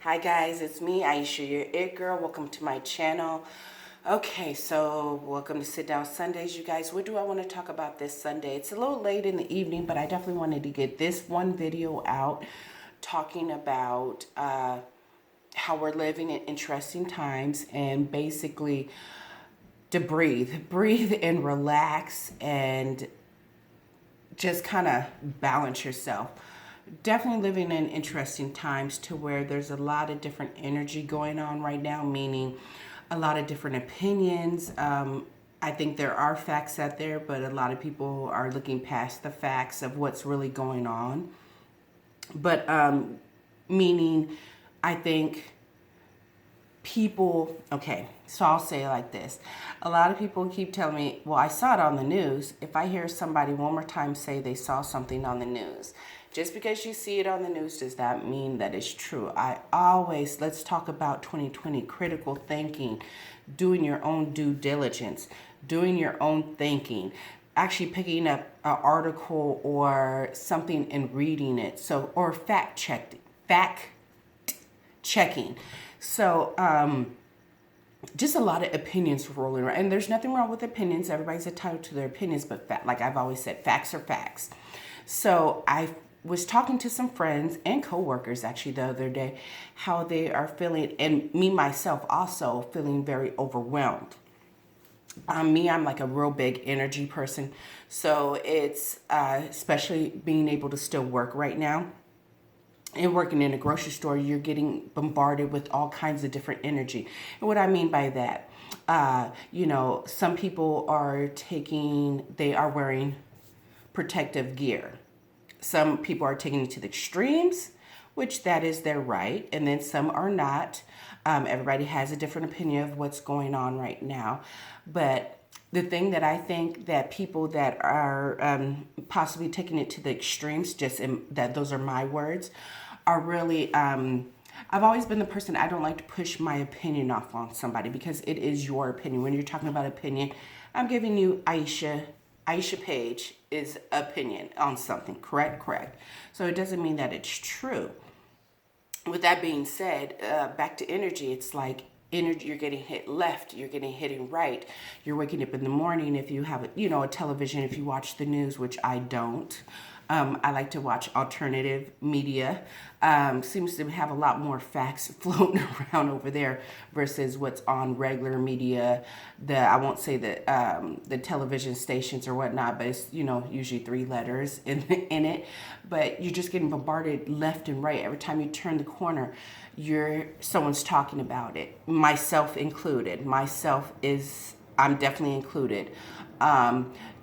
Hi guys, it's me, Aisha, your It Girl. Welcome to my channel. Okay, so welcome to Sit Down Sundays, you guys. What do I want to talk about this Sunday? It's a little late in the evening, but I definitely wanted to get this one video out talking about how we're living in interesting times and basically to breathe and relax and just kind of balance yourself. Definitely living in interesting times to where there's a lot of different energy going on right now, meaning a lot of different opinions. I think there are facts out there, but a lot of people are looking past the facts of what's really going on. But meaning, I think okay, so I'll say it like this. A lot of people keep telling me, well, I saw it on the news. If I hear somebody one more time say they saw something on the news, just because you see it on the news does that mean that it's true. Let's talk about 2020, critical thinking, doing your own due diligence, doing your own thinking, actually picking up an article or something and reading it. So, or fact checking. So, just a lot of opinions rolling around. And there's nothing wrong with opinions. Everybody's entitled to their opinions, but like I've always said, facts are facts. So I was talking to some friends and coworkers actually the other day, how they are feeling, and me myself also feeling very overwhelmed. I'm like a real big energy person. So it's especially being able to still work right now. And working in a grocery store, you're getting bombarded with all kinds of different energy. And what I mean by that, some people they are wearing protective gear. Some people are taking it to the extremes, which that is their right. And then some are not. Everybody has a different opinion of what's going on right now. But the thing that I think that people that are possibly taking it to the extremes, that those are my words, are really, I've always been the person, I don't like to push my opinion off on somebody because it is your opinion. When you're talking about opinion, I'm giving you Aisha Page is opinion on something, correct. So it doesn't mean that it's true. With that being said, back to energy, it's like, energy, you're getting hit left, you're getting hit right. You're waking up in the morning if you have a television, if you watch the news, which I don't. I like to watch alternative media. Seems to have a lot more facts floating around over there versus what's on regular media. I won't say the television stations or whatnot, but it's usually 3 letters in it. But you're just getting bombarded left and right. Every time you turn the corner, someone's talking about it. Myself included. I'm definitely included.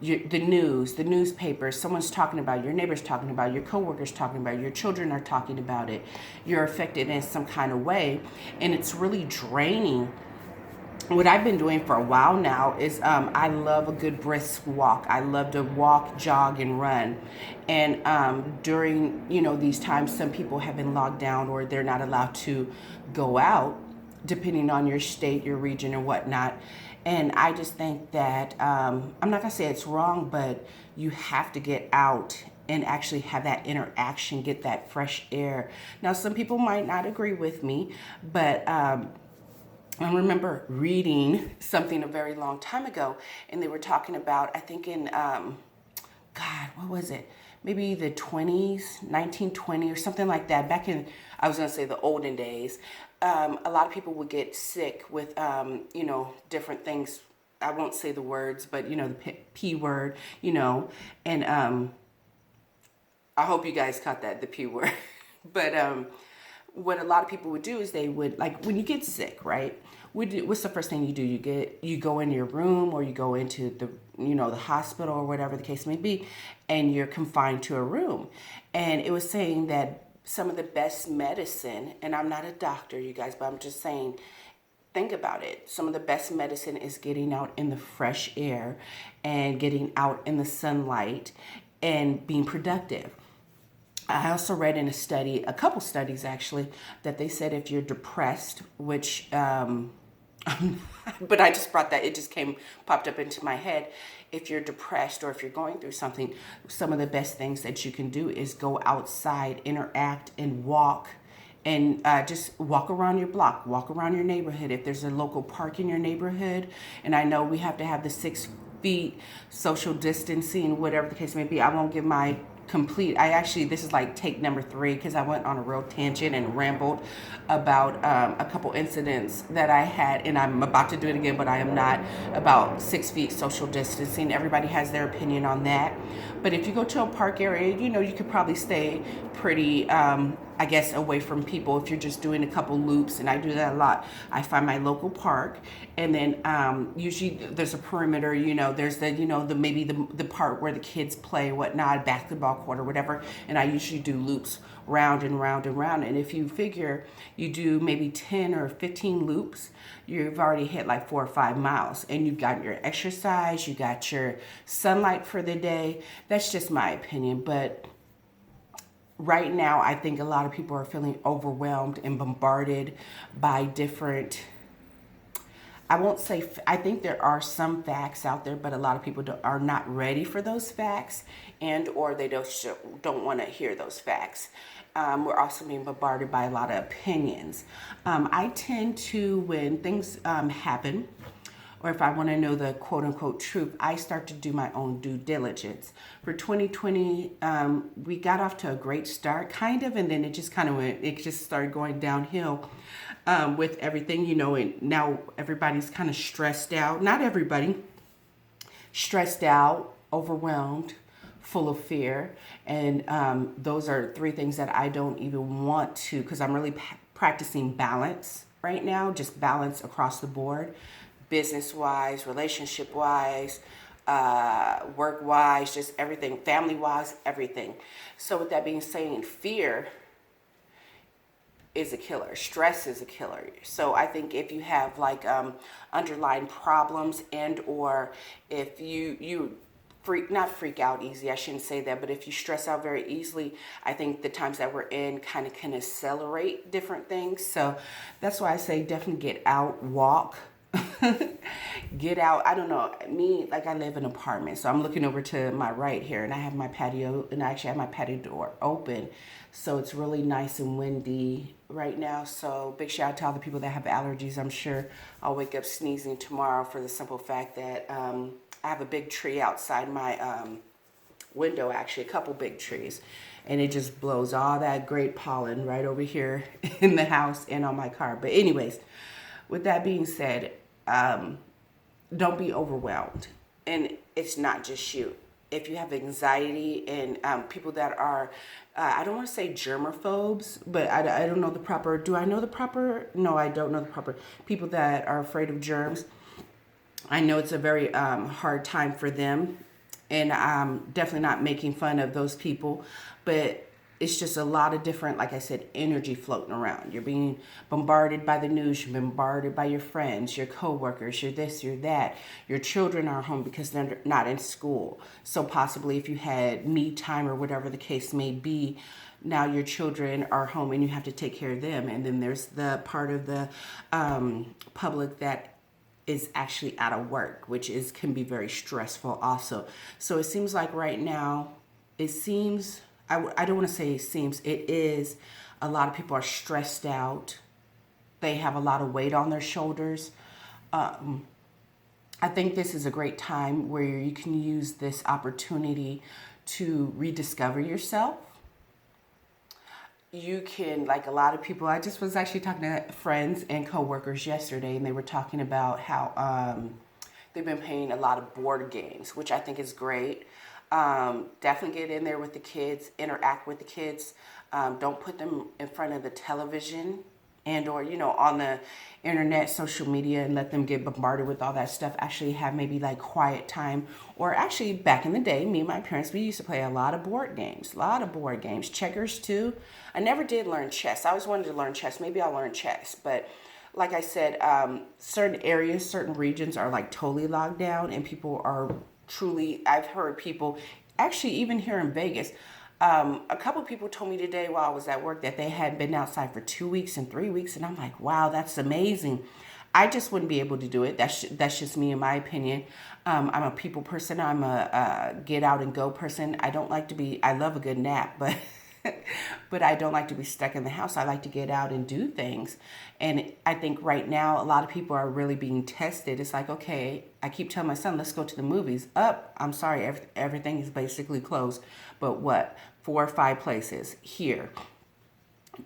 The news, the newspapers, someone's talking about it, your neighbor's talking about it, your coworkers talking about it, your children are talking about it. You're affected in some kind of way, and it's really draining. What I've been doing for a while now is I love a good brisk walk. I love to walk, jog, and run. And during these times, some people have been locked down or they're not allowed to go out, depending on your state, your region, and whatnot. And I just think that I'm not gonna say it's wrong, but you have to get out and actually have that interaction, get that fresh air. Now, some people might not agree with me, but I remember reading something a very long time ago, and they were talking about, I think in, what was it? Maybe the 20s, 1920 or something like that. Back in, I was going to say the olden days, a lot of people would get sick with, different things. I won't say the words, but, the P word, and I hope you guys caught that, the P word. But what a lot of people would do is they would, like, when you get sick, right? What's the first thing you do? You go in your room, or you go into the hospital, or whatever the case may be, and you're confined to a room. And it was saying that some of the best medicine, and I'm not a doctor, you guys, but I'm just saying, think about it. Some of the best medicine is getting out in the fresh air and getting out in the sunlight and being productive. I also read in a couple studies actually, that they said if you're depressed, which, but I just it just popped up into my head. If you're depressed or if you're going through something, some of the best things that you can do is go outside, interact, and walk and just walk around your block, walk around your neighborhood. If there's a local park in your neighborhood, and I know we have to have the 6 feet social distancing, whatever the case may be. I won't give my complete, this is like take number 3, because I went on a real tangent and rambled about a couple incidents that I had, and I'm about to do it again, but I am not, about 6 feet social distancing. Everybody has their opinion on that. But if you go to a park area, you could probably stay pretty, away from people if you're just doing a couple loops, and I do that a lot. I find my local park, and then usually there's a perimeter, there's the part where the kids play, whatnot, basketball court or whatever, and I usually do loops round and round and round. And if you figure you do maybe 10 or 15 loops, you've already hit like 4 or 5 miles, and you've got your exercise, you got your sunlight for the day. That's just my opinion, but right now, I think a lot of people are feeling overwhelmed and bombarded by different, I think there are some facts out there, but a lot of people are not ready for those facts, and or they don't want to hear those facts. We're also being bombarded by a lot of opinions. I tend to, when things happen, or if I want to know the quote unquote truth, I start to do my own due diligence. For 2020, we got off to a great start, kind of, and then it just started going downhill with everything, and now everybody's kind of stressed out. Not everybody, stressed out, overwhelmed, full of fear. And those are 3 things that I don't even want to, because I'm really practicing balance right now, just balance across the board. Business-wise, relationship-wise, work-wise, just everything, family-wise, everything. So with that being said, fear is a killer. Stress is a killer. So I think if you have like underlying problems, and or if you not freak out easy, I shouldn't say that, but if you stress out very easily, I think the times that we're in kind of can accelerate different things. So that's why I say definitely get out, walk. Get out. I don't know, me, like I live in an apartment, so I'm looking over to my right here, and I have my patio, and I actually have my patio door open, so it's really nice and windy right now. So big shout out to all the people that have allergies. I'm sure I'll wake up sneezing tomorrow, for the simple fact that I have a big tree outside my window, actually a couple big trees, and it just blows all that great pollen right over here in the house and on my car. But anyways, with that being said, don't be overwhelmed. And it's not just you. If you have anxiety, and people that are, I don't want to say germaphobes, but I don't know the proper, do I know the proper? No, I don't know the proper. People that are afraid of germs, I know it's a very hard time for them. And I'm definitely not making fun of those people, but it's just a lot of different, like I said, energy floating around. You're being bombarded by the news. You're bombarded by your friends, your coworkers, you're this, you're that. Your children are home because they're not in school. So possibly if you had me time or whatever the case may be, now your children are home and you have to take care of them. And then there's the part of the public that is actually out of work, which can be very stressful also. So it seems like right now, I don't want to say it seems, it is, a lot of people are stressed out. They have a lot of weight on their shoulders. I think this is a great time where you can use this opportunity to rediscover yourself. You can, like a lot of people, I just was actually talking to friends and coworkers yesterday, and they were talking about how they've been playing a lot of board games, which I think is great. Definitely get in there with the kids, interact with the kids. Don't put them in front of the television and or, on the internet, social media, and let them get bombarded with all that stuff. Actually have maybe like quiet time. Or actually back in the day, me and my parents, we used to play a lot of board games, checkers too. I never did learn chess. I always wanted to learn chess. Maybe I'll learn chess, but like I said, certain areas, certain regions are like totally locked down, and people are truly, I've heard people, actually even here in Vegas, a couple people told me today while I was at work that they had been outside for 2 weeks and 3 weeks, and I'm like, wow, that's amazing. I just wouldn't be able to do it. That's just me, in my opinion. I'm a people person. I'm a get out and go person. I don't like to be, I love a good nap, but But I don't like to be stuck in the house. I like to get out and do things. And I think right now, a lot of people are really being tested. It's like, okay, I keep telling my son, let's go to the movies. I'm sorry, everything is basically closed. But what? 4 or 5 places here.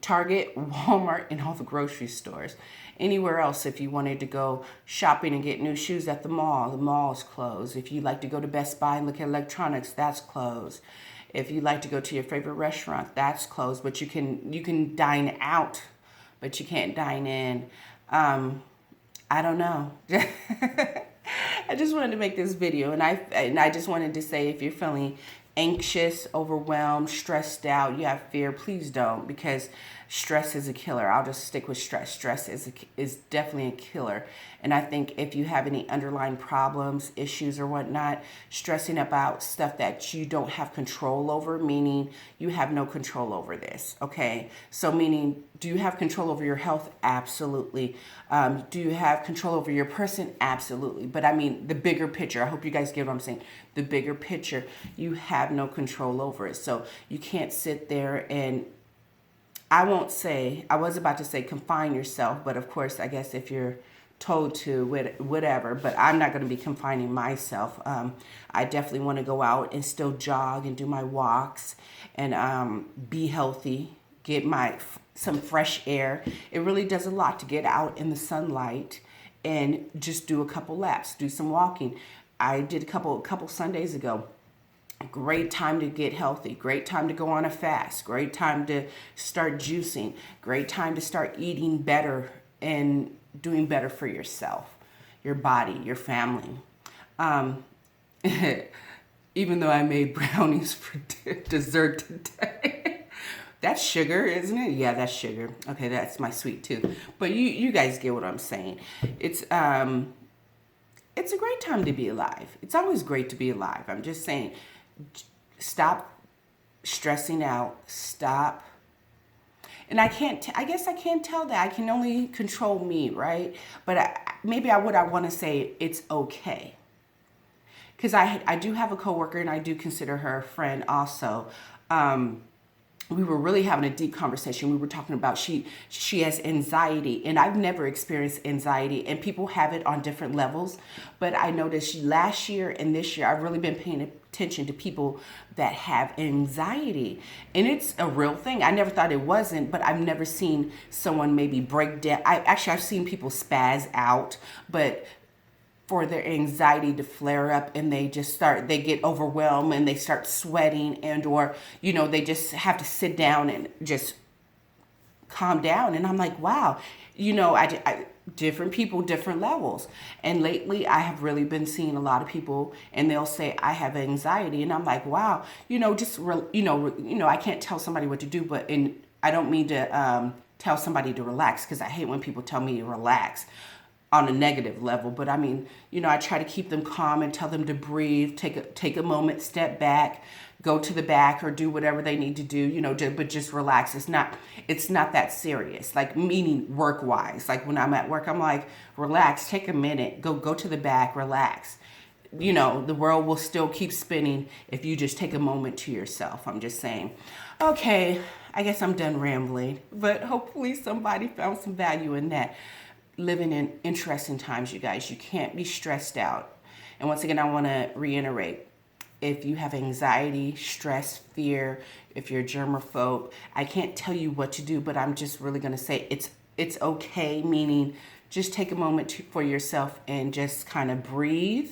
Target, Walmart, and all the grocery stores. Anywhere else, if you wanted to go shopping and get new shoes at the mall is closed. If you like to go to Best Buy and look at electronics, that's closed. If you like to go to your favorite restaurant, that's closed. But you can dine out, but you can't dine in. I don't know. I just wanted to make this video, and I just wanted to say, if you're feeling anxious, overwhelmed, stressed out, you have fear, please don't, because stress is a killer. I'll just stick with stress. Stress is definitely a killer. And I think if you have any underlying problems, issues, or whatnot, stressing about stuff that you don't have control over, meaning you have no control over this, okay? So meaning, do you have control over your health? Absolutely. Do you have control over your person? Absolutely. But I mean, the bigger picture, I hope you guys get what I'm saying. The bigger picture, you have no control over it. So you can't sit there and, I was about to say confine yourself, but of course, I guess if you're told to, whatever, but I'm not going to be confining myself. I definitely want to go out and still jog and do my walks and be healthy, get some fresh air. It really does a lot to get out in the sunlight and just do a couple laps, do some walking. I did a couple Sundays ago. Great time to get healthy, great time to go on a fast, great time to start juicing, great time to start eating better and doing better for yourself, your body, your family. Even though I made brownies for dessert today. That's sugar, isn't it? Yeah, that's sugar. Okay, that's my sweet tooth. But you guys get what I'm saying. It's a great time to be alive. It's always great to be alive. I'm just saying, stop stressing out. Stop. And I guess I can't tell that. I can only control me, right? But what I want to say, it's okay. Because I do have a coworker, and I do consider her a friend also. We were really having a deep conversation. We were talking about she has anxiety, and I've never experienced anxiety, and people have it on different levels. But I noticed last year and this year, I've really been paying attention to people that have anxiety, and it's a real thing. I never thought it wasn't, but I've never seen someone maybe break down. I've seen people spaz out, but for their anxiety to flare up and they get overwhelmed and they start sweating or they just have to sit down and just calm down. And I'm like, wow, different people, different levels. And lately I have really been seeing a lot of people, and they'll say, I have anxiety. And I'm like, wow, I can't tell somebody what to do, and I don't mean to tell somebody to relax, because I hate when people tell me to relax on a negative level. But I mean, I try to keep them calm and tell them to breathe, take a moment, step back, go to the back, or do whatever they need to do, but just relax. It's not that serious, like meaning work wise. Like when I'm at work, I'm like, relax, take a minute, go to the back, relax. The world will still keep spinning if you just take a moment to yourself. I'm just saying. Okay, I guess I'm done rambling, but hopefully somebody found some value in that. Living in interesting times, you guys. You can't be stressed out. And once again, I want to reiterate, if you have anxiety, stress, fear, if you're a germaphobe, I can't tell you what to do, but I'm just really going to say it's okay, meaning just take a moment for yourself and just kind of breathe.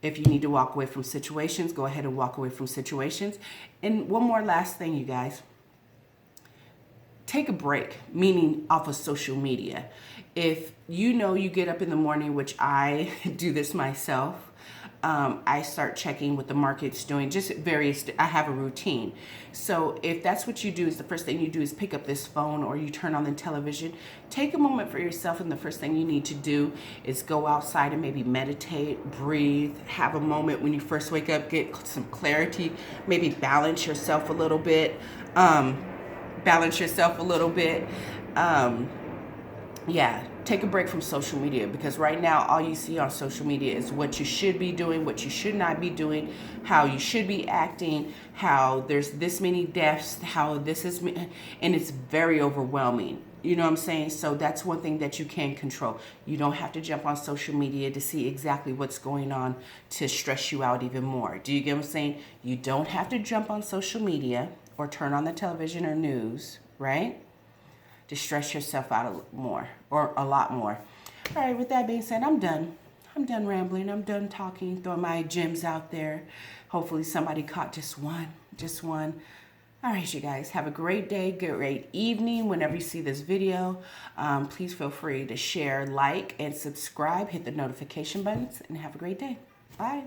If you need to walk away from situations, go ahead and walk away from situations. And one more last thing, you guys. Take a break, meaning off of social media. If you get up in the morning, which I do this myself, I start checking what the market's doing, I have a routine. So if that's what you do, is the first thing you do is pick up this phone or you turn on the television, take a moment for yourself, and the first thing you need to do is go outside and maybe meditate, breathe, have a moment when you first wake up, get some clarity, maybe balance yourself a little bit. yeah, take a break from social media, because right now all you see on social media is what you should be doing, what you should not be doing, how you should be acting, how there's this many deaths, how this is, and it's very overwhelming. You know what I'm saying? So that's one thing that you can control. You don't have to jump on social media to see exactly what's going on to stress you out even more. Do you get what I'm saying? You don't have to jump on social media or turn on the television or news, right? To stress yourself out more, or a lot more. All right, with that being said, I'm done. I'm done rambling. I'm done talking, throwing my gems out there. Hopefully somebody caught just one, just one. All right, you guys, have a great day, great evening whenever you see this video. Please feel free to share, like, and subscribe. Hit the notification buttons, and have a great day. Bye.